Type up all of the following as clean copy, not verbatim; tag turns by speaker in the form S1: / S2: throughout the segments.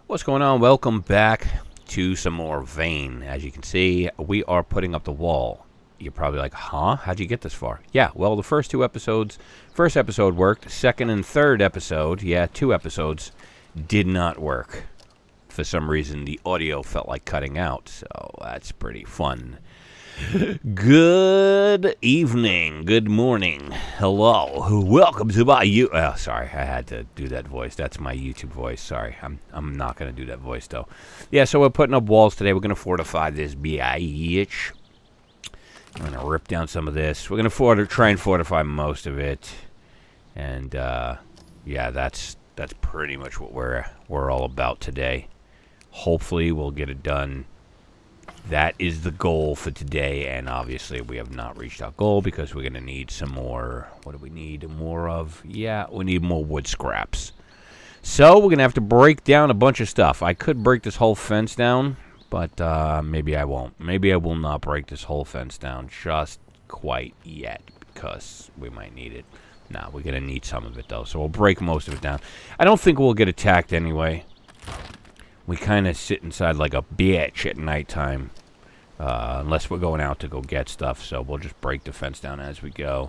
S1: What's going on? Welcome back to some more Vane. As you can see, we are putting up the wall. You're probably like, huh? How'd you get this far? Yeah, well, the first episode worked. Second and third episode, 2 episodes, did not work. For some reason, the audio felt like cutting out, so that's pretty fun. Good evening, good morning, hello, welcome to my sorry, I had to do that voice. That's my YouTube voice. Sorry, I'm not gonna do that voice though. Yeah, so we're putting up walls today. We're gonna fortify this bitch. I'm gonna rip down some of this. We're gonna try and fortify most of it, and yeah, that's pretty much what we're all about today. Hopefully, we'll get it done. That is the goal for today, and obviously we have not reached our goal because we're going to need some more. What do we need more of? Yeah, we need more wood scraps. So we're going to have to break down a bunch of stuff. I could break this whole fence down, but maybe I won't. Maybe I will not break this whole fence down just quite yet because we might need it. Nah, we're going to need some of it, though, so we'll break most of it down. I don't think we'll get attacked anyway. We kind of sit inside like a bitch at nighttime, unless we're going out to go get stuff, so we'll just break the fence down as we go.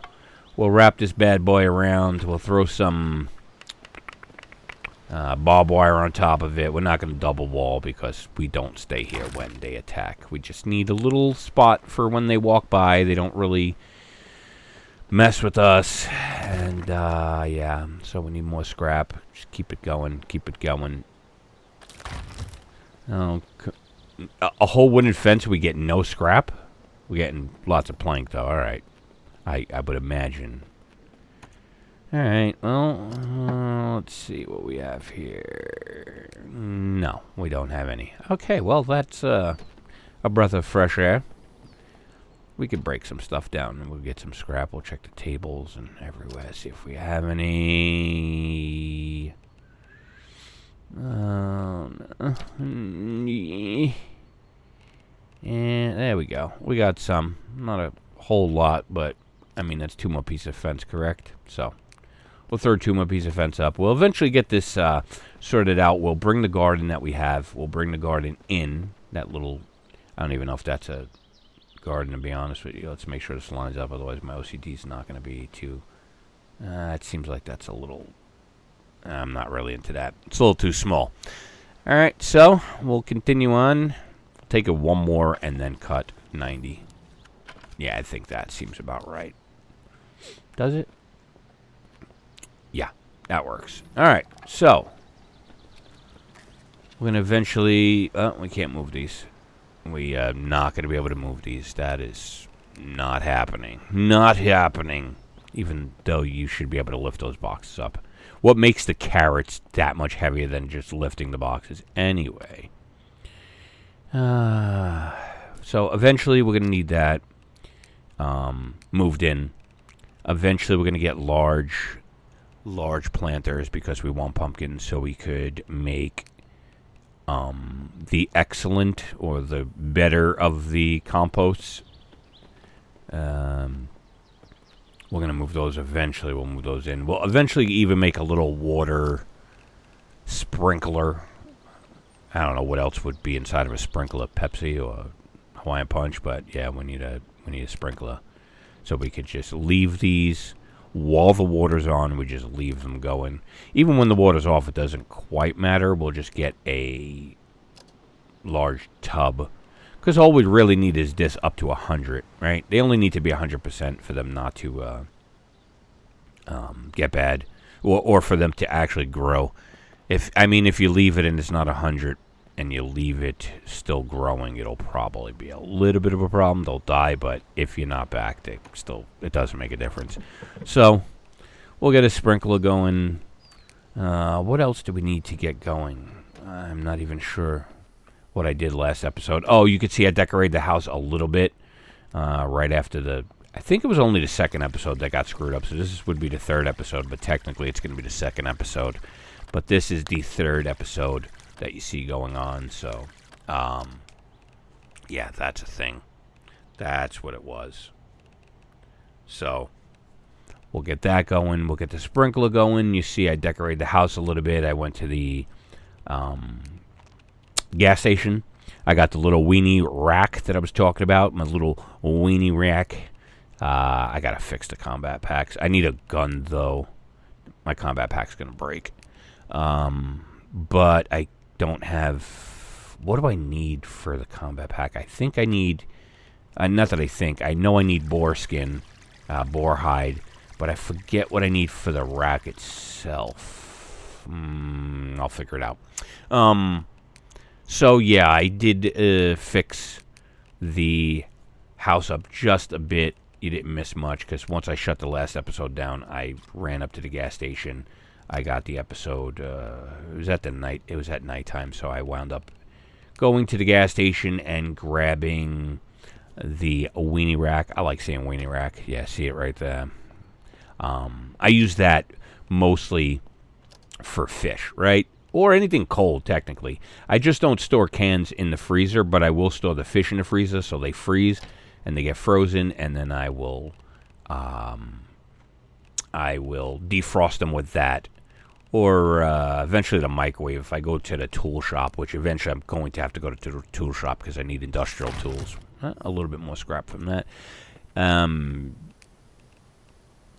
S1: We'll wrap this bad boy around. We'll throw some barbed wire on top of it. We're not going to double wall because we don't stay here when they attack. We just need a little spot for when they walk by. They don't really mess with us, and yeah, so we need more scrap. Just keep it going, keep it going. Oh, a whole wooden fence, we get no scrap? We're getting lots of plank, though. All right. I would imagine. All right. Well, let's see what we have here. No, we don't have any. Okay, well, that's a breath of fresh air. We could break some stuff down, and we'll get some scrap. We'll check the tables and everywhere, see if we have any. And there we go. We got some. Not a whole lot, but I mean, that's 2 more pieces of fence, correct? So we'll throw 2 more pieces of fence up. We'll eventually get this sorted out. We'll bring the garden that we have. We'll bring the garden in. That little, I don't even know if that's a garden, to be honest with you. Let's make sure this lines up. Otherwise, my OCD is not going to be too. It seems like that's a little. I'm not really into that. It's a little too small. All right, so we'll continue on. Take it 1 more and then cut 90. Yeah, I think that seems about right. Does it? Yeah, that works. All right, so we're going to eventually... we can't move these. We are not going to be able to move these. That is not happening. Not happening. Even though you should be able to lift those boxes up. What makes the carrots that much heavier than just lifting the boxes anyway? So eventually we're going to need that moved in. Eventually we're going to get large planters because we want pumpkins so we could make the excellent or the better of the composts. We're going to move those eventually. We'll move those in. We'll eventually even make a little water sprinkler. I don't know what else would be inside of a sprinkler. Pepsi or Hawaiian Punch. But, yeah, we need a sprinkler. So we could just leave these. While the water's on, we just leave them going. Even when the water's off, it doesn't quite matter. We'll just get a large tub. Because all we really need is this up to 100, right? They only need to be 100% for them not to get bad, or for them to actually grow. If you leave it and it's not 100, and you leave it still growing, it'll probably be a little bit of a problem. They'll die, but if you're not back, it doesn't make a difference. So we'll get a sprinkler going. What else do we need to get going? I'm not even sure what I did last episode. Oh, you could see I decorated the house a little bit right after I think it was only the 2nd episode that got screwed up, so this would be the 3rd episode, but technically it's going to be the 2nd episode. But this is the 3rd episode that you see going on, so yeah, that's a thing. That's what it was. So we'll get that going. We'll get the sprinkler going. You see I decorated the house a little bit. I went to the gas station. I got the little weenie rack that I was talking about, my little weenie rack. I got to fix the combat packs. I need a gun, though. My combat pack's going to break. But I don't have... What do I need for the combat pack? I think I need... not that I think. I know I need boar skin, boar hide, but I forget what I need for the rack itself. I'll figure it out. So, yeah, I did fix the house up just a bit. You didn't miss much, because once I shut the last episode down, I ran up to the gas station. I got the episode, it was at nighttime, so I wound up going to the gas station and grabbing the weenie rack. I like saying weenie rack. Yeah, see it right there. I use that mostly for fish, right? Or anything cold, technically. I just don't store cans in the freezer, but I will store the fish in the freezer so they freeze and they get frozen, and then I will defrost them with that. Or eventually the microwave if I go to the tool shop, which eventually I'm going to have to go to the tool shop because I need industrial tools. A little bit more scrap from that.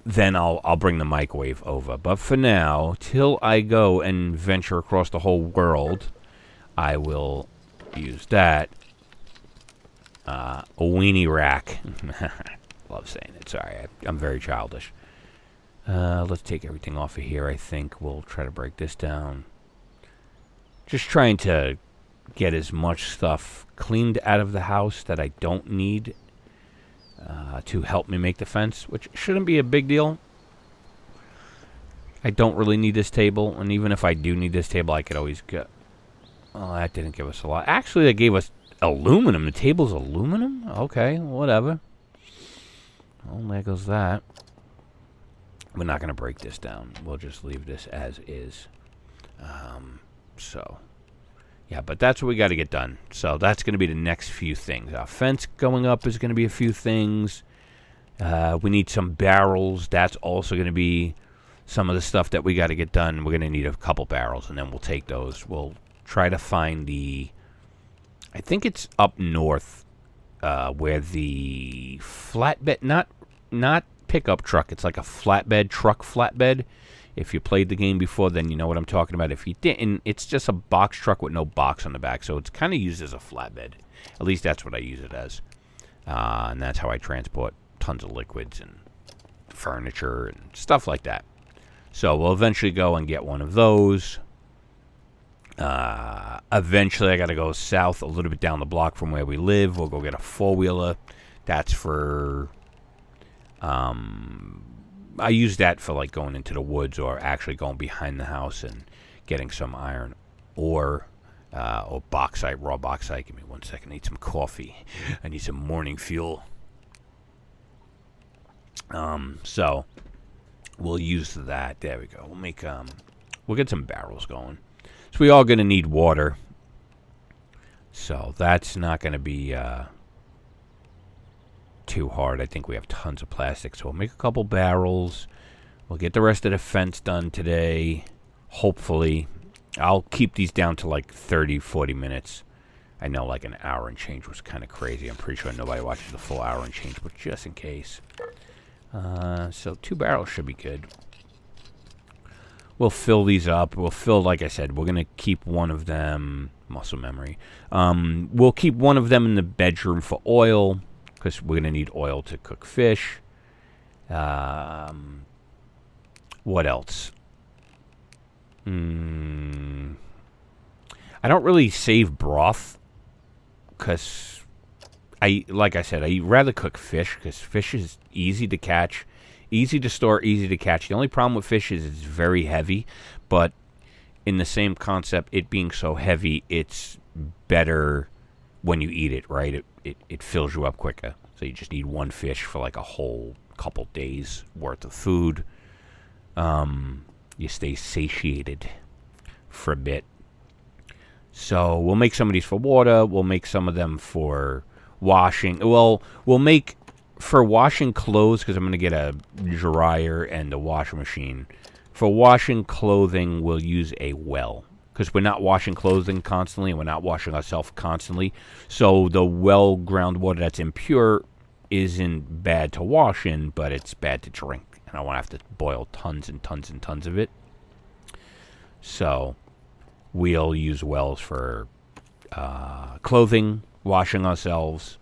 S1: Then I'll bring the microwave over. But for now, till I go and venture across the whole world, I will use that. A weenie rack. Love saying it. Sorry, I'm very childish. Let's take everything off of here, I think. We'll try to break this down. Just trying to get as much stuff cleaned out of the house that I don't need to help me make the fence, which shouldn't be a big deal. I don't really need this table, and even if I do need this table, I could always get... Oh, that didn't give us a lot. Actually, they gave us aluminum. The table's aluminum? Okay, whatever. Well, there goes that. We're not going to break this down. We'll just leave this as is. Yeah, but that's what we got to get done. So that's going to be the next few things. Our fence going up is going to be a few things. We need some barrels. That's also going to be some of the stuff that we got to get done. We're going to need a couple barrels, and then we'll take those. We'll try to find the... I think it's up north where the flatbed... Not pickup truck. It's like a truck flatbed. If you played the game before, then you know what I'm talking about. If you didn't, it's just a box truck with no box on the back. So it's kind of used as a flatbed. At least that's what I use it as. And that's how I transport tons of liquids and furniture and stuff like that. So we'll eventually go and get one of those. Eventually I got to go south a little bit down the block from where we live. We'll go get a four-wheeler. That's for... I use that for like going into the woods or actually going behind the house and getting some iron or bauxite, raw bauxite. Give me 1 second. I need some coffee. I need some morning fuel. So we'll use that. There we go. We'll get some barrels going. So we are going to need water. So that's not going to be too hard. I think we have tons of plastic, so we'll make a couple barrels. We'll get the rest of the fence done today, hopefully. I'll keep these down to like 30-40 minutes. I know like an hour and change was kind of crazy. I'm pretty sure nobody watches the full hour and change, but just in case. So 2 barrels should be good. We'll fill these up. We'll fill, like I said, we're going to keep one of them, muscle memory. We'll keep one of them in the bedroom for oil, because we're going to need oil to cook fish. What else? I don't really save broth, because, like I said, I rather cook fish, because fish is easy to catch, easy to store, easy to catch. The only problem with fish is it's very heavy, but in the same concept, it being so heavy, it's better when you eat it, right? It fills you up quicker. So you just need one fish for like a whole couple days worth of food. You stay satiated for a bit. So we'll make some of these for water. We'll make some of them for washing. Well, we'll make for washing clothes, because I'm going to get a dryer and a washing machine. For washing clothing, we'll use a well, because we're not washing clothing constantly and we're not washing ourselves constantly. So the well groundwater that's impure isn't bad to wash in, but it's bad to drink. And I won't have to boil tons and tons and tons of it. So we'll use wells for clothing, washing ourselves.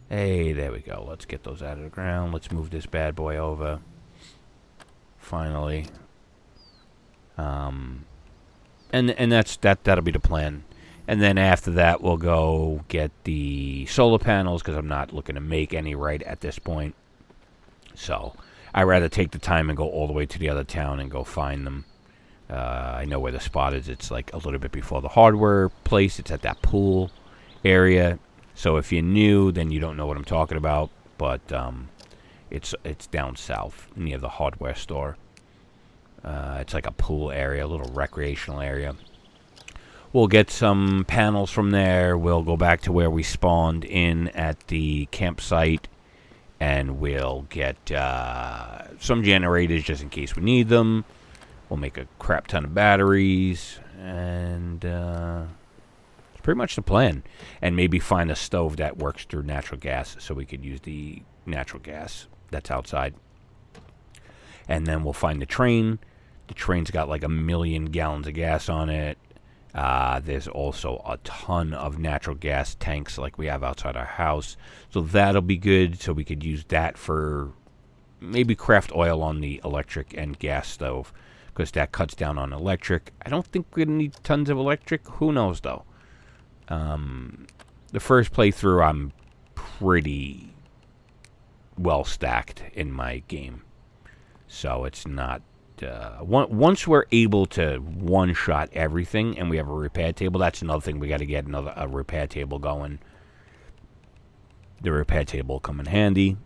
S1: Hey, there we go. Let's get those out of the ground. Let's move this bad boy over. Finally. And that'll be the plan. And then after that, we'll go get the solar panels, because I'm not looking to make any right at this point. So I'd rather take the time and go all the way to the other town and go find them. I know where the spot is. It's like a little bit before the hardware place. It's at that pool area. So if you're new, then you don't know what I'm talking about. But it's down south near the hardware store. It's like a pool area, a little recreational area. We'll get some panels from there. We'll go back to where we spawned in at the campsite. And we'll get some generators just in case we need them. We'll make a crap ton of batteries. And it's pretty much the plan. And maybe find a stove that works through natural gas so we could use the natural gas that's outside. And then we'll find the train. The train's got like 1 million gallons of gas on it. There's also a ton of natural gas tanks like we have outside our house. So that'll be good. So we could use that for maybe craft oil on the electric and gas stove, because that cuts down on electric. I don't think we're going to need tons of electric. Who knows, though? The first playthrough, I'm pretty well stacked in my game. So it's not... once we're able to one-shot everything and we have a repair table, that's another thing. We got to get a repair table going. The repair table will come in handy.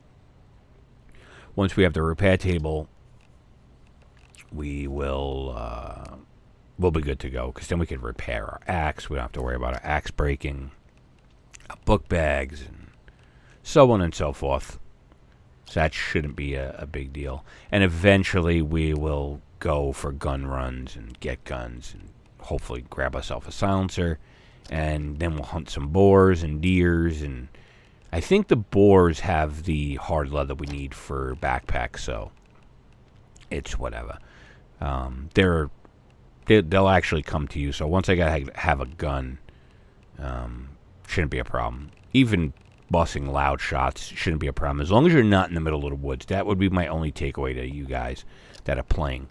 S1: Once we have the repair table, we'll be good to go, because then we can repair our axe. We don't have to worry about our axe breaking, our book bags, and so on and so forth. So that shouldn't be a big deal. And eventually we will go for gun runs and get guns and hopefully grab ourselves a silencer. And then we'll hunt some boars and deers. And I think the boars have the hard leather we need for backpacks, so it's whatever. They'll actually come to you. So once I have a gun, shouldn't be a problem. Even busting loud shots shouldn't be a problem, as long as you're not in the middle of the woods. That would be my only takeaway to you guys that are playing.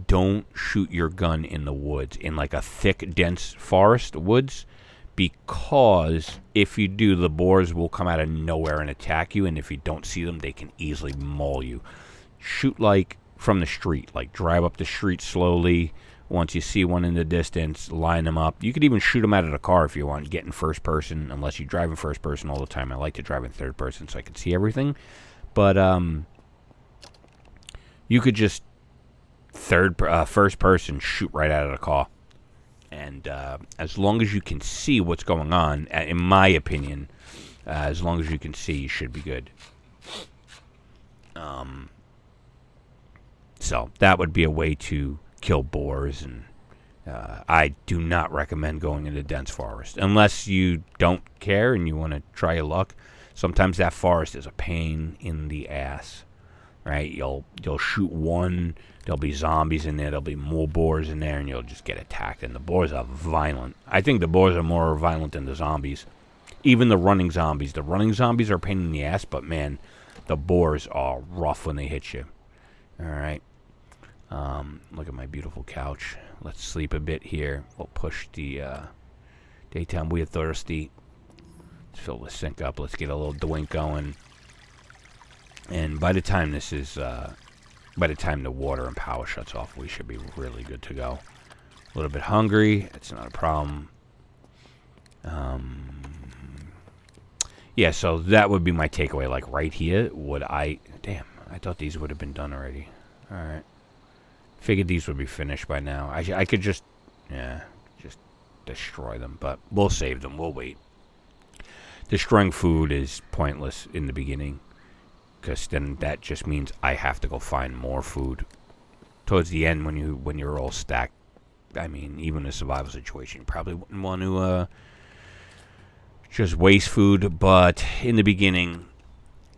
S1: Don't shoot your gun in the woods, in like a thick, dense forest woods, because if you do, the boars will come out of nowhere and attack you, and if you don't see them, they can easily maul you. Shoot like from the street, like drive up the street slowly. Once you see one in the distance, line them up. You could even shoot them out of the car if you want. Get in first person, unless you drive in first person all the time. I like to drive in third person so I can see everything. But you could just first person shoot right out of the car. And as long as you can see what's going on, in my opinion, as long as you can see, you should be good. So that would be a way to kill boars, and I do not recommend going into dense forest unless you don't care and you want to try your luck. Sometimes that forest is a pain in the ass, right? You'll shoot one, there'll be zombies in there, there'll be more boars in there, and you'll just get attacked. And the boars are violent. I think the boars are more violent than the zombies. Even the running zombies. The running zombies are a pain in the ass, but man, the boars are rough when they hit you. All right. Look at my beautiful couch. Let's sleep a bit here. We'll push the daytime. We're thirsty. Let's fill the sink up. Let's get a little drink going. And by the time by the time the water and power shuts off, we should be really good to go. A little bit hungry. It's not a problem. Yeah, so that would be my takeaway. Like right here, damn, I thought these would have been done already. All right. Figured these would be finished by now. I could just destroy them, but we'll save them. We'll wait. Destroying food is pointless in the beginning, because then that just means I have to go find more food. Towards the end, when you're all stacked, I mean, even in a survival situation, you probably wouldn't want to just waste food. But in the beginning,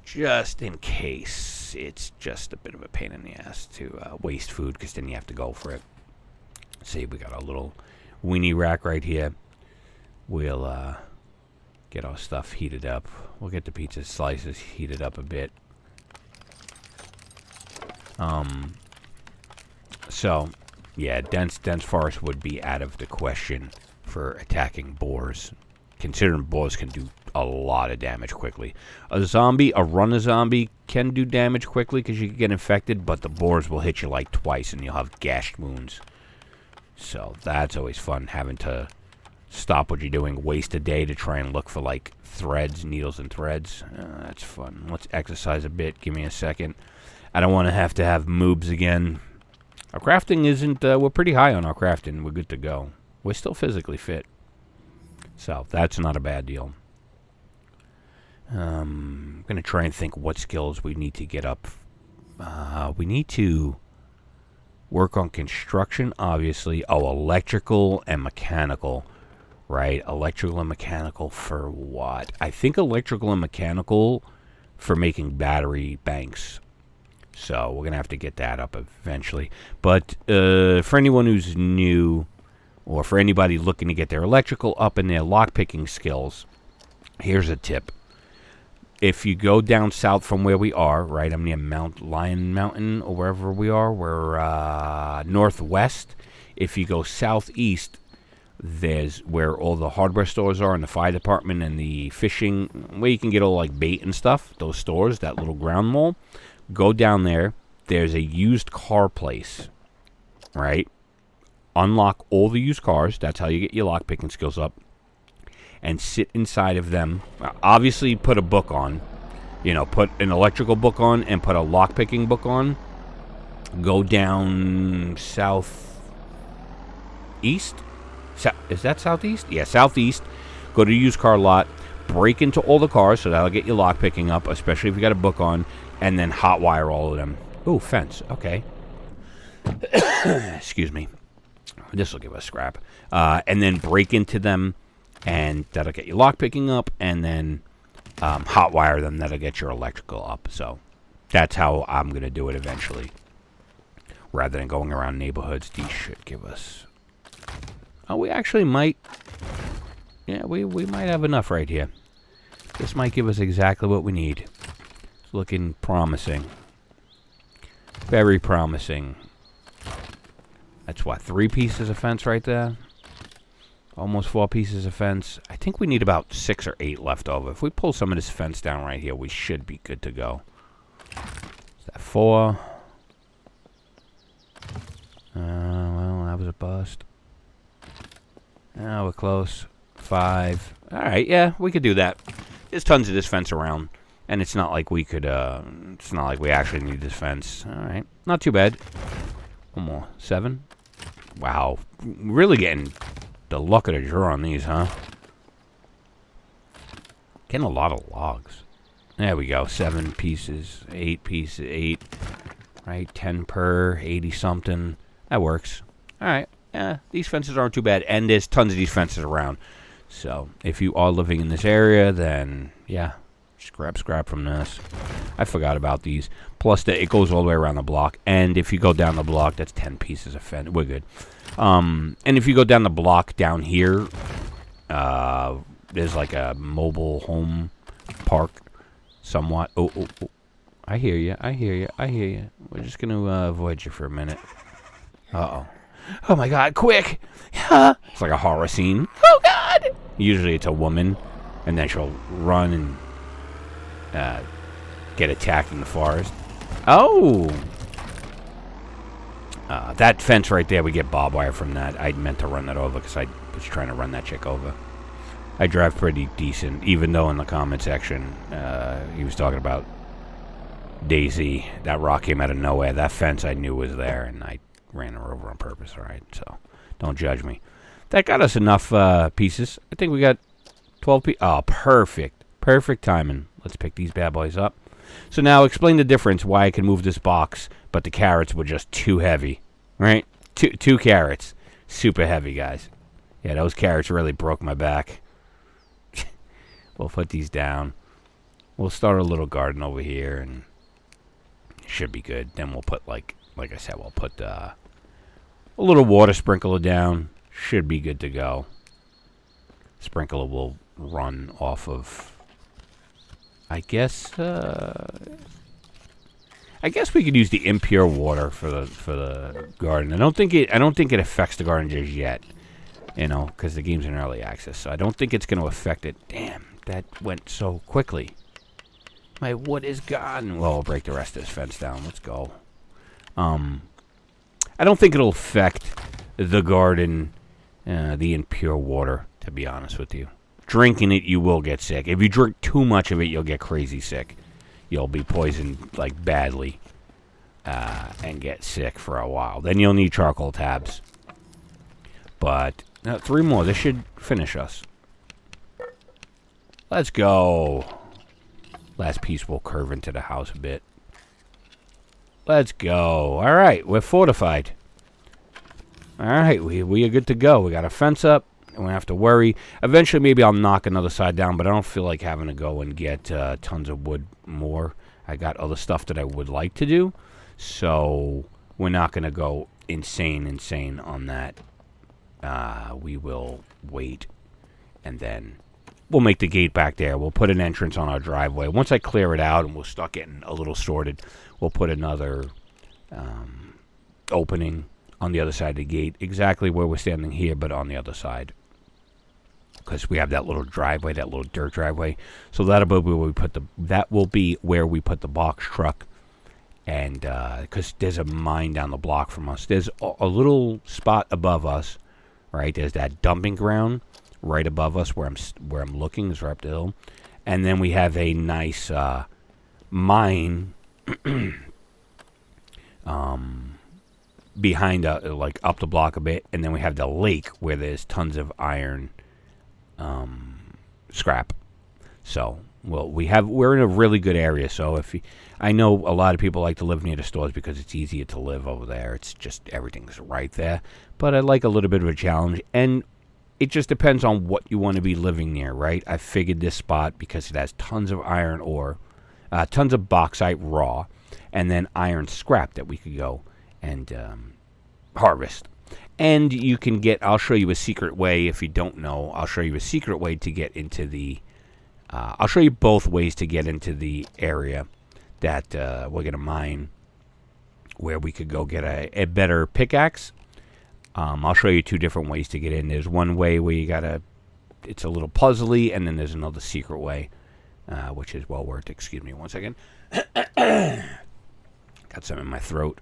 S1: just in case, it's just a bit of a pain in the ass to waste food, because then you have to go for it. See, we got a little weenie rack right here. We'll get our stuff heated up. We'll get the pizza slices heated up a bit. So, yeah, dense forest would be out of the question for attacking boars, considering boars can do a lot of damage quickly. A runner zombie can do damage quickly because you can get infected, but the boars will hit you like twice and you'll have gashed wounds. So that's always fun, having to stop what you're doing, waste a day to try and look for like threads, needles and threads. That's fun. Let's exercise a bit. Give me a second. I don't want to have moobs again. Our crafting isn't, we're pretty high on our crafting. We're good to go. We're still physically fit. So that's not a bad deal. I'm going to try and think what skills we need to get up. We need to work on construction, obviously. Oh, electrical and mechanical. Right, electrical and mechanical for what? I think electrical and mechanical for making battery banks. So we're going to have to get that up eventually. But for anyone who's new, or for anybody looking to get their electrical up and their lockpicking skills, here's a tip. If you go down south from where we are, right, I'm near Mount Lion Mountain, or wherever we are, we're northwest. If you go southeast, there's where all the hardware stores are, and the fire department, and the fishing, where you can get all like bait and stuff, those stores, that little ground mall. Go down there. There's a used car place, right? Unlock all the used cars. That's how you get your lockpicking skills up. And sit inside of them. Obviously, put a book on. You know, put an electrical book on and put a lockpicking book on. Go down southeast. Is that southeast? Yeah, southeast. Go to the used car lot. Break into all the cars, so that'll get your lockpicking up, especially if you got a book on. And then hotwire all of them. Ooh, fence. Okay. Excuse me. This will give us scrap. And then break into them, and that'll get your lockpicking up. And then hotwire them. That'll get your electrical up. So that's how I'm going to do it eventually. Rather than going around neighborhoods, these should give us... Oh, we actually might... Yeah, we might have enough right here. This might give us exactly what we need. It's looking promising. Very promising. That's what, 3 pieces of fence right there? Almost 4 pieces of fence. I think we need about 6 or 8 left over. If we pull some of this fence down right here, we should be good to go. Is that 4? Well, that was a bust. Now we're close. 5. Alright, yeah, we could do that. There's tons of this fence around. And it's not like we could, it's not like we actually need this fence. Alright, not too bad. One more. 7. Wow. Really getting the luck of the draw on these, huh? Getting a lot of logs. There we go. 7 pieces. 8 pieces. 8. Right? 10 per. 80 something. That works. Alright. Yeah, these fences aren't too bad. And there's tons of these fences around. So, if you are living in this area, then, yeah. Just grab scrap from this. I forgot about these. Plus, it goes all the way around the block. And if you go down the block, that's 10 pieces of fence. We're good. And if you go down the block down here, there's like a mobile home park somewhat. Oh. I hear you. We're just going to avoid you for a minute. Uh-oh. Oh, my God. Quick. It's like a horror scene. Oh, God. Usually it's a woman. And then she'll run and get attacked in the forest. Oh! That fence right there, we get barbed wire from that. I meant to run that over because I was trying to run that chick over. I drive pretty decent, even though in the comment section he was talking about Daisy. That rock came out of nowhere. That fence I knew was there, and I ran her over on purpose, alright? So, don't judge me. That got us enough pieces. I think we got 12 pieces. Oh, perfect. Perfect timing. Let's pick these bad boys up. So now explain the difference why I can move this box, but the carrots were just too heavy, right? Two carrots. Super heavy, guys. Yeah, those carrots really broke my back. We'll put these down. We'll start a little garden over here, and it should be good. Then we'll put, like I said, we'll put a little water sprinkler down. Should be good to go. Sprinkler will run off of, I guess we could use the impure water for the garden. I don't think it affects the garden just yet, because the game's in early access. So I don't think it's going to affect it. Damn, that went so quickly. My wood is gone. Well, I'll break the rest of this fence down. Let's go. I don't think it'll affect the garden, the impure water, to be honest with you. Drinking it, you will get sick. If you drink too much of it, you'll get crazy sick. You'll be poisoned, like, badly, and get sick for a while. Then you'll need charcoal tabs. But, 3 more. This should finish us. Let's go. Last piece will curve into the house a bit. Let's go. All right, we're fortified. All right, we are good to go. We got a fence up. We don't have to worry. Eventually, maybe I'll knock another side down, but I don't feel like having to go and get tons of wood more. I got other stuff that I would like to do, so we're not going to go insane on that. We will wait, and then we'll make the gate back there. We'll put an entrance on our driveway. Once I clear it out and we'll start getting a little sorted, we'll put another opening on the other side of the gate, exactly where we're standing here, but on the other side. Because we have that little driveway, that little dirt driveway. So that'll be where we put the box truck. And because there's a mine down the block from us. There's a little spot above us, right? There's that dumping ground right above us where I'm looking, is right up the hill. And then we have a nice mine behind, like up the block a bit. And then we have the lake where there's tons of iron scrap. So, well, we're in a really good area. So I know a lot of people like to live near the stores because it's easier to live over there. It's just everything's right there. But I like a little bit of a challenge, and it just depends on what you want to be living near, right? I figured this spot because it has tons of iron ore, tons of bauxite raw, and then iron scrap that we could go and harvest. And you can I'll show you a secret way. If you don't know, I'll show you a secret way to get into the, I'll show you both ways to get into the area that we're going to mine, where we could go get a better pickaxe. I'll show you 2 different ways to get in. There's one way where it's a little puzzly, and then there's another secret way, which is well worth it. Excuse me 1 second. Got something in my throat.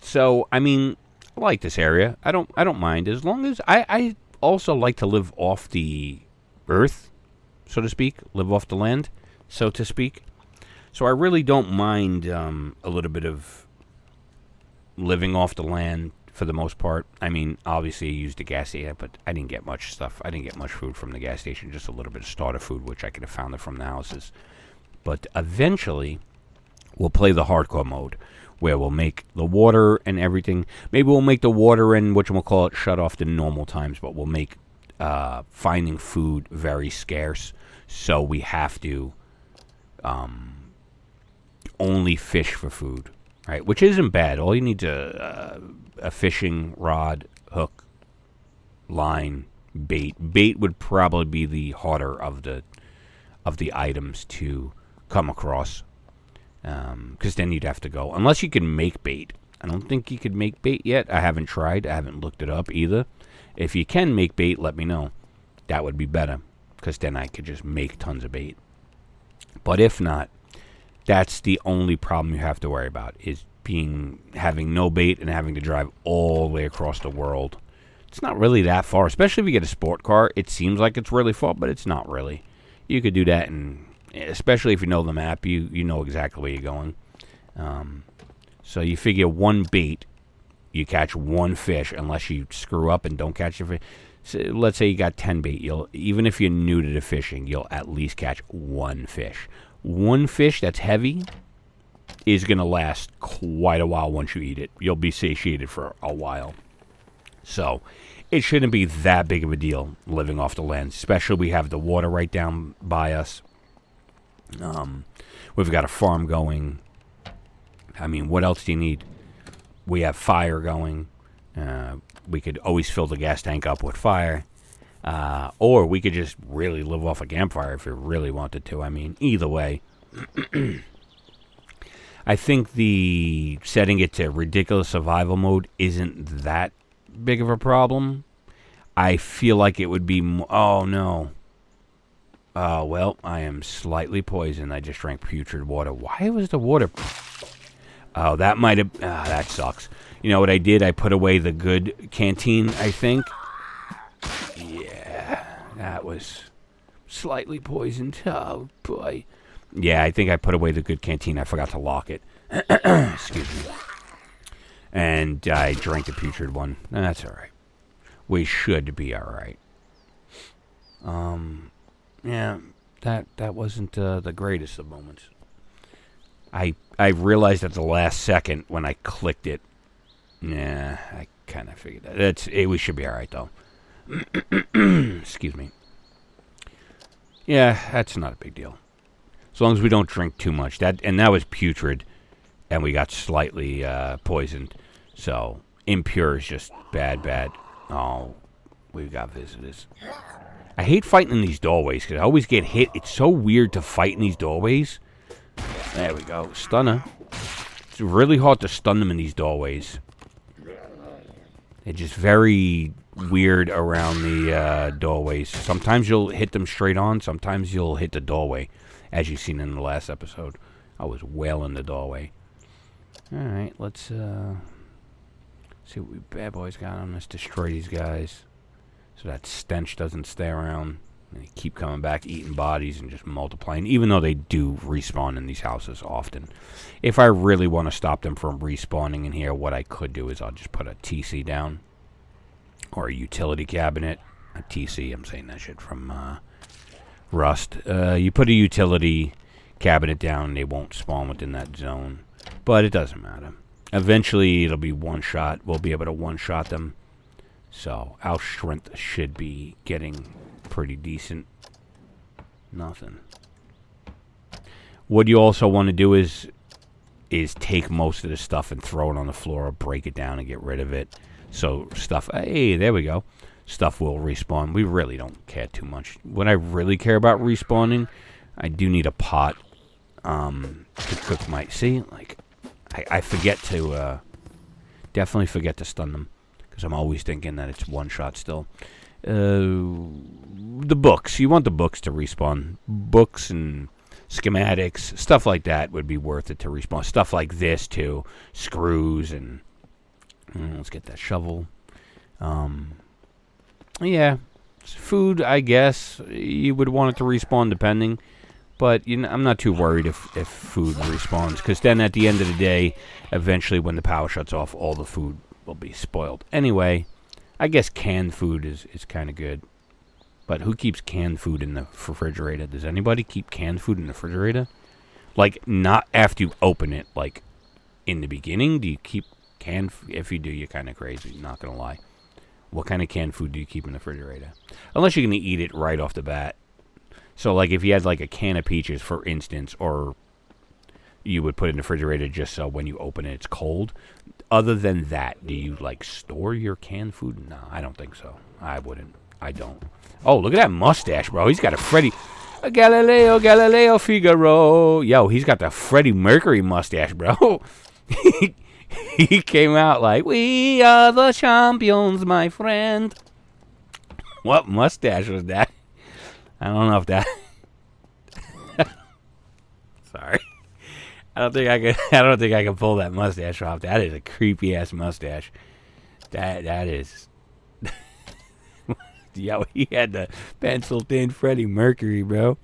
S1: So, I mean, I like this area. I don't mind, as long as I also like to live off the earth, so to speak, live off the land, so to speak. So I really don't mind a little bit of living off the land for the most part. I mean, obviously I used the gas station, but I didn't get much stuff. I didn't get much food from the gas station, just a little bit of starter food, which I could have found it from the houses. But eventually, we'll play the hardcore mode, where we'll make the water and everything. Maybe we'll make the water and whatchamacallit shut off the normal times, but we'll make finding food very scarce. So we have to only fish for food, right? Which isn't bad. All you need is a fishing rod, hook, line, bait. Bait would probably be the harder of the items to come across. Because then you'd have to go, unless you can make bait. I don't think you could make bait yet. I haven't tried. I haven't looked it up either. If you can make bait, let me know. That would be better, because then I could just make tons of bait. But if not, that's the only problem you have to worry about, is having no bait and having to drive all the way across the world. It's not really that far, especially if you get a sport car. It seems like it's really far, but it's not really. You could do that, and especially if you know the map, you know exactly where you're going. So you figure one bait, you catch one fish, unless you screw up and don't catch a fish. So let's say you got 10 bait. Even if you're new to the fishing, you'll at least catch one fish. One fish that's heavy, is going to last quite a while once you eat it. You'll be satiated for a while. So it shouldn't be that big of a deal living off the land, especially we have the water right down by us. We've got a farm going. I mean, what else do you need? We have fire going. We could always fill the gas tank up with fire. Or we could just really live off a campfire if we really wanted to. I mean, either way. I think the setting it to ridiculous survival mode isn't that big of a problem. I feel like it would be... oh, no. Well, I am slightly poisoned. I just drank putrid water. Why was the water... oh, that might have... that sucks. You know what I did? I put away the good canteen, I think. Yeah, that was slightly poisoned. Oh, boy. Yeah, I think I put away the good canteen. I forgot to lock it. Excuse me. And I drank the putrid one. That's all right. We should be all right. Yeah, that wasn't the greatest of moments. I realized at the last second when I clicked it. Nah, I kind of figured that. We should be all right, though. Excuse me. Yeah, that's not a big deal. As long as we don't drink too much. That was putrid, and we got slightly poisoned. So, impure is just bad. Oh, we've got visitors. I hate fighting in these doorways, because I always get hit. It's so weird to fight in these doorways. There we go. Stunner. It's really hard to stun them in these doorways. They're just very weird around the doorways. Sometimes you'll hit them straight on. Sometimes you'll hit the doorway. As you've seen in the last episode. I was wailing the doorway. Alright, let's see what we bad boys got on. Let's destroy these guys. So that stench doesn't stay around. They keep coming back, eating bodies, and just multiplying. Even though they do respawn in these houses often. If I really want to stop them from respawning in here, what I could do is I'll just put a TC down. Or a utility cabinet. A TC, I'm saying that shit from... Rust. You put a utility cabinet down, they won't spawn within that zone. But it doesn't matter. Eventually, it'll be one shot. We'll be able to one-shot them. So, our strength should be getting pretty decent. Nothing. What you also want to do is take most of the stuff and throw it on the floor or break it down and get rid of it. So, stuff... hey, there we go. Stuff will respawn. We really don't care too much. What I really care about respawning, I do need a pot to cook my... see, like, I forget to... definitely forget to stun them. Because I'm always thinking that it's one shot still. The books. You want the books to respawn. Books and schematics, stuff like that would be worth it to respawn. Stuff like this, too. Screws and... let's get that shovel. Yeah, food, I guess, you would want it to respawn depending, but I'm not too worried if food respawns, because then at the end of the day, eventually when the power shuts off, all the food will be spoiled. Anyway, I guess canned food is kind of good, but who keeps canned food in the refrigerator? Does anybody keep canned food in the refrigerator? Like, not after you open it, like, in the beginning? Do you keep canned if you do, you're kind of crazy, not going to lie. What kind of canned food do you keep in the refrigerator? Unless you're going to eat it right off the bat. So, like, if you had, like, a can of peaches, for instance, or you would put it in the refrigerator just so when you open it, it's cold. Other than that, do you, like, store your canned food? No, I don't think so. I wouldn't. I don't. Oh, look at that mustache, bro. He's got a Galileo Figaro. Yo, he's got the Freddie Mercury mustache, bro. He came out like, we are the champions, my friend. What mustache was that? I don't know if that... Sorry. I don't think I can pull that mustache off. That is a creepy ass mustache. That is... Yo, he had the pencil thin Freddie Mercury, bro.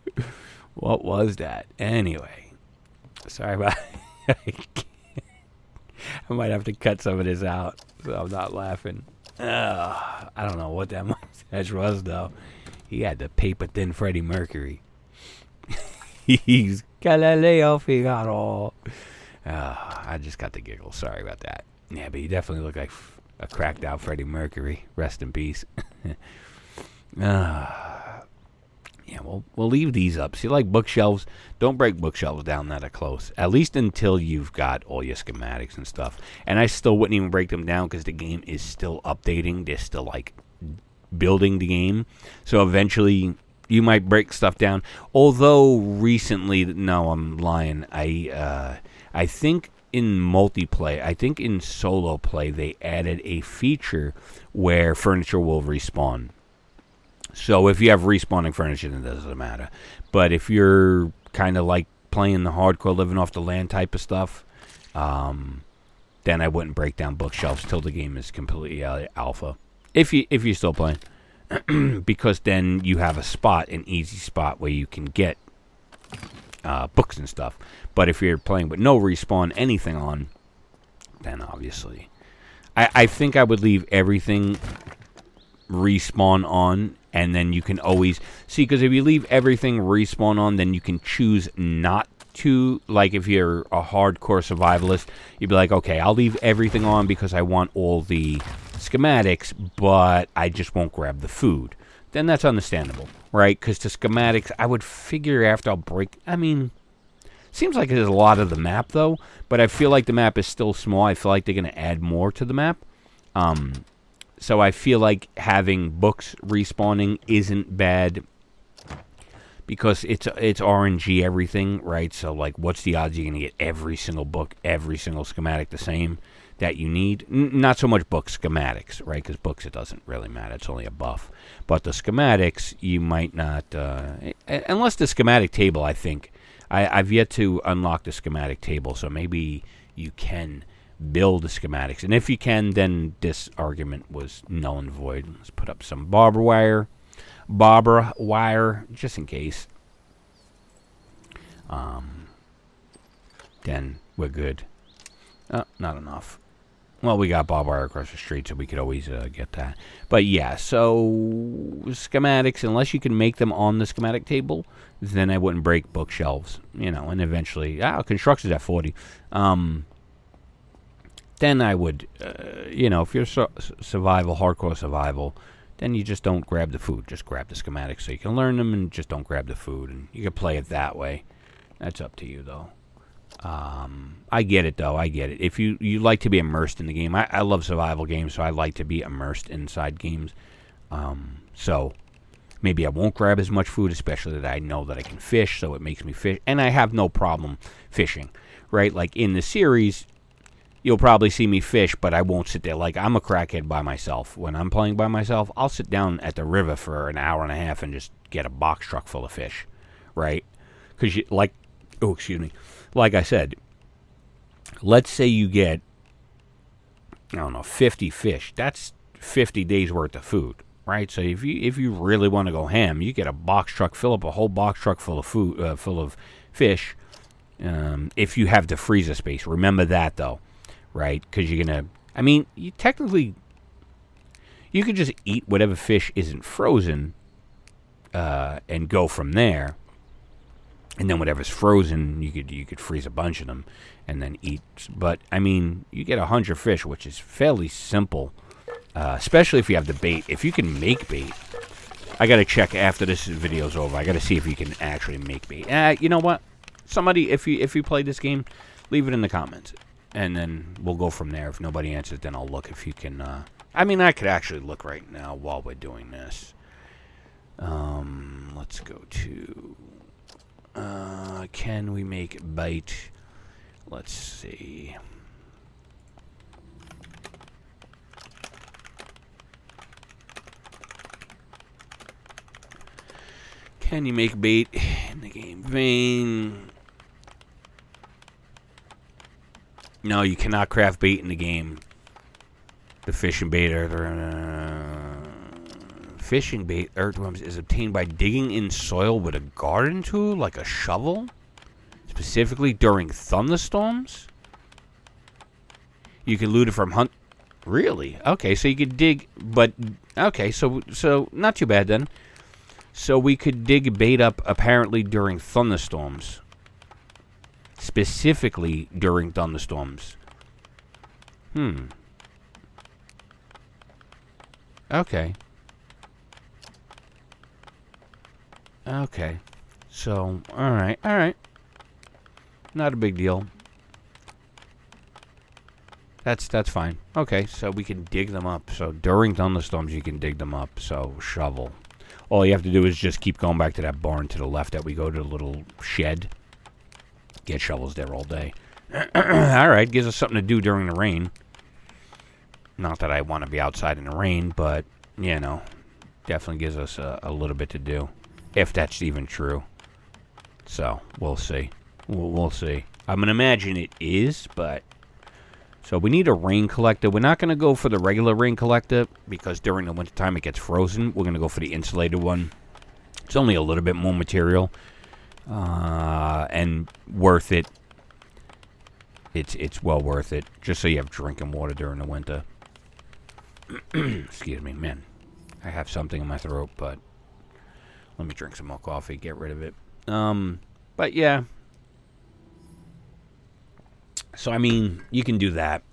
S1: What was that? Anyway. Sorry about... I might have to cut some of this out so I'm not laughing. I don't know what that mustache was, though. He had the paper-thin Freddie Mercury. He's Galileo Figaro. I just got the giggles. Sorry about that. Yeah, but you definitely look like a cracked out Freddie Mercury. Rest in peace. Yeah, we'll leave these up. See, like bookshelves, don't break bookshelves down that are close. At least until you've got all your schematics and stuff. And I still wouldn't even break them down because the game is still updating. They're still, like, building the game. So eventually you might break stuff down. Although recently, no, I'm lying. I think in multiplayer, I think in solo play, they added a feature where furniture will respawn. So if you have respawning furniture, then it doesn't matter. But if you're kind of like playing the hardcore, living off the land type of stuff, then I wouldn't break down bookshelves till the game is completely alpha. If you're still playing, because then you have a spot, an easy spot where you can get books and stuff. But if you're playing with no respawn, anything on, then obviously, I think I would leave everything respawn on. And then you can always see, because if you leave everything respawn on, then you can choose not to. Like if you're a hardcore survivalist, you'd be like, okay, I'll leave everything on because I want all the schematics, but I just won't grab the food. Then that's understandable, right? Because the schematics, I would figure after I'll break. I mean, seems like there's a lot of the map though, but I feel like the map is still small. I feel like they're gonna add more to the map. So I feel like having books respawning isn't bad because it's RNG everything, right? So like, what's the odds you're gonna get every single book, every single schematic the same that you need? Not so much books, schematics, right? Because books, it doesn't really matter. It's only a buff. But the schematics, you might not, unless the schematic table. I think I've yet to unlock the schematic table, so maybe you can build the schematics, and if you can, then this argument was null and void. Let's put up some barbed wire, just in case. Then we're good. Not enough. Well, we got barbed wire across the street, so we could always get that. But yeah, so schematics, unless you can make them on the schematic table, then I wouldn't break bookshelves, and eventually, construction's at 40. Then I would, if you're survival, hardcore survival, then you just don't grab the food. Just grab the schematics so you can learn them, and just don't grab the food. And you can play it that way. That's up to you, though. I get it, though. I get it. If you like to be immersed in the game. I love survival games, so I like to be immersed inside games. So maybe I won't grab as much food, especially that I know that I can fish, so it makes me fish. And I have no problem fishing, right? Like in the series, you'll probably see me fish, but I won't sit there. Like, I'm a crackhead by myself. When I'm playing by myself, I'll sit down at the river for an hour and a half and just get a box truck full of fish, right? Because, like I said, let's say you get, 50 fish. That's 50 days worth of food, right? So if you really want to go ham, you get a box truck, fill up a whole box truck full of food, full of fish. If you have the freezer space, remember that though. Right, because you're gonna. I mean, you could just eat whatever fish isn't frozen, and go from there. And then whatever's frozen, you could freeze a bunch of them and then eat. But I mean, you get 100 fish, which is fairly simple, especially if you have the bait. If you can make bait, I gotta check after this video's over. I gotta see if you can actually make bait. You know what? Somebody, if you play this game, leave it in the comments. And then we'll go from there. If nobody answers, then I'll look if you can. I could actually look right now while we're doing this. Let's go to. Can we make bait? Let's see. Can you make bait in the game vein? No, you cannot craft bait in the game. The fishing bait earthworms is obtained by digging in soil with a garden tool, like a shovel, specifically during thunderstorms. You can loot it from hunt. Really? Okay, so you could dig, but okay, so not too bad then. So we could dig bait up apparently during thunderstorms. specifically during thunderstorms. Okay. Okay. So, alright. Not a big deal. That's fine. Okay, so we can dig them up. So during thunderstorms, you can dig them up. So shovel. All you have to do is just keep going back to that barn to the left that we go to the little shed. Get shovels there all day. Alright, gives us something to do during the rain. Not that I want to be outside in the rain, but, you know, definitely gives us a little bit to do. If that's even true. So, we'll see. We'll see. I'm going to imagine it is, but... So, we need a rain collector. We're not going to go for the regular rain collector, because during the wintertime it gets frozen. We're going to go for the insulated one. It's only a little bit more material. And worth it. It's well worth it. Just so you have drinking water during the winter. Excuse me, man. I have something in my throat, but... Let me drink some more coffee, get rid of it. But yeah. So, I mean, you can do that.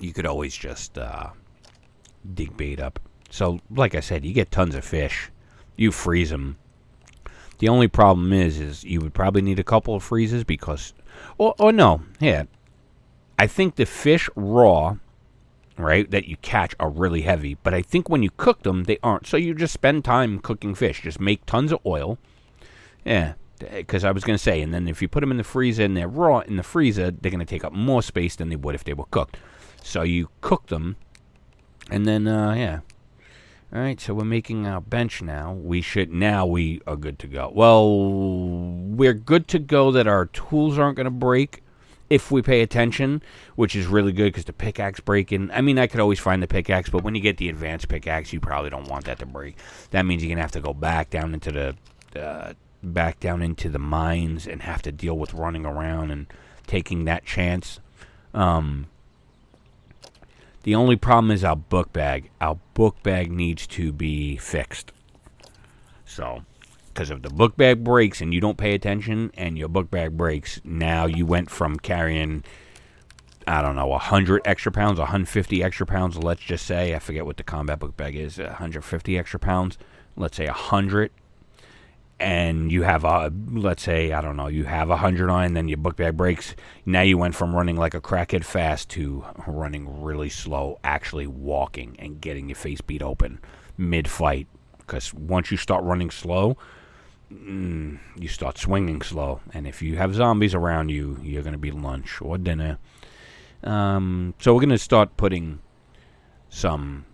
S1: You could always just dig bait up. So, like I said, you get tons of fish. You freeze them. The only problem is you would probably need a couple of freezes because... Or no, yeah. I think the fish raw, right, that you catch are really heavy. But I think when you cook them, they aren't. So you just spend time cooking fish. Just make tons of oil. Yeah, because I was going to say, and then if you put them in the freezer and they're raw in the freezer, they're going to take up more space than they would if they were cooked. So you cook them, and then, yeah. All right, so we're making our bench now. We are good to go. Well, we're good to go that our tools aren't going to break if we pay attention, which is really good because the pickaxe breaking. I mean, I could always find the pickaxe, but when you get the advanced pickaxe, you probably don't want that to break. That means you're going to have to go back down into the mines and have to deal with running around and taking that chance. The only problem is our book bag. Our book bag needs to be fixed. So, because if the book bag breaks and you don't pay attention and your book bag breaks, now you went from carrying, I don't know, 100 extra pounds, 150 extra pounds, let's just say. I forget what the combat book bag is, 150 extra pounds. Let's say 100. And you have, let's say, I don't know, you have 100 on, and then your book bag breaks. Now you went from running like a crackhead fast to running really slow, actually walking and getting your face beat open mid-fight. Because once you start running slow, you start swinging slow. And if you have zombies around you, you're going to be lunch or dinner. So we're going to start putting some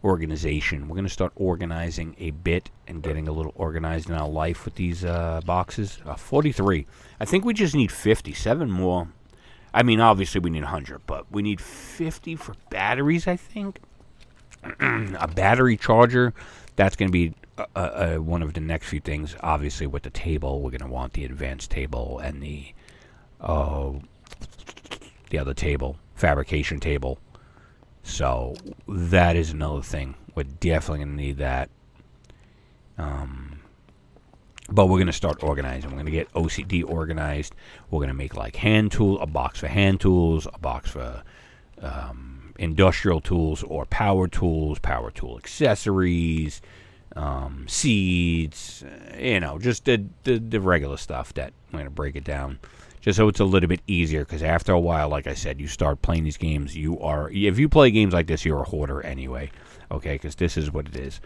S1: organization. We're going to start organizing a bit and getting a little organized in our life with these boxes. 43. I think we just need 57 more. I mean, obviously we need 100, but we need 50 for batteries, I think. A battery charger. That's going to be one of the next few things. Obviously, with the table, we're going to want the advanced table and the other table, fabrication table. So that is another thing. We're definitely going to need that. But we're going to start organizing. We're going to get OCD organized. We're going to make like a box for hand tools, a box for industrial tools or power tools, power tool accessories, seeds, just the regular stuff that we're going to break it down. Just so it's a little bit easier, because after a while, like I said, you start playing these games, if you play games like this, you're a hoarder anyway, okay, because this is what it is.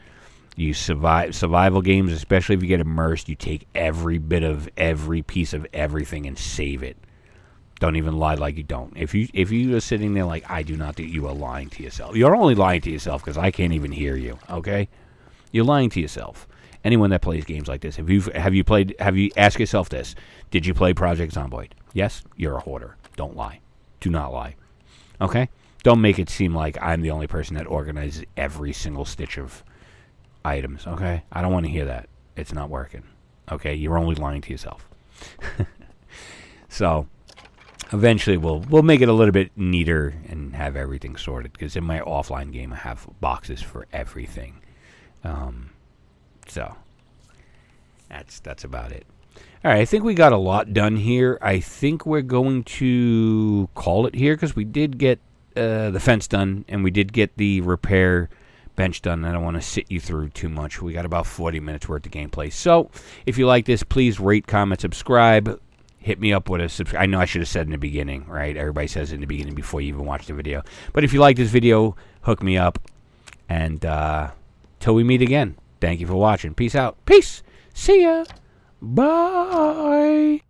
S1: You survival games, especially if you get immersed, you take every bit of every piece of everything and save it. Don't even lie like you don't. If you are sitting there like, I do not do, you are lying to yourself. You're only lying to yourself because I can't even hear you, okay? You're lying to yourself. Anyone that plays games like this, have you asked yourself this? Did you play Project Zomboid? Yes? You're a hoarder. Don't lie. Do not lie. Okay? Don't make it seem like I'm the only person that organizes every single stitch of items, okay? I don't want to hear that. It's not working. Okay? You're only lying to yourself. So, eventually we'll make it a little bit neater and have everything sorted, because in my offline game I have boxes for everything. So, that's about it. All right, I think we got a lot done here. I think we're going to call it here because we did get the fence done and we did get the repair bench done. I don't want to sit you through too much. We got about 40 minutes worth of gameplay. So if you like this, please rate, comment, subscribe. Hit me up with a subscribe. I know I should have said in the beginning, right? Everybody says it in the beginning before you even watch the video. But if you like this video, hook me up. And till we meet again, thank you for watching. Peace out. Peace. See ya. Bye.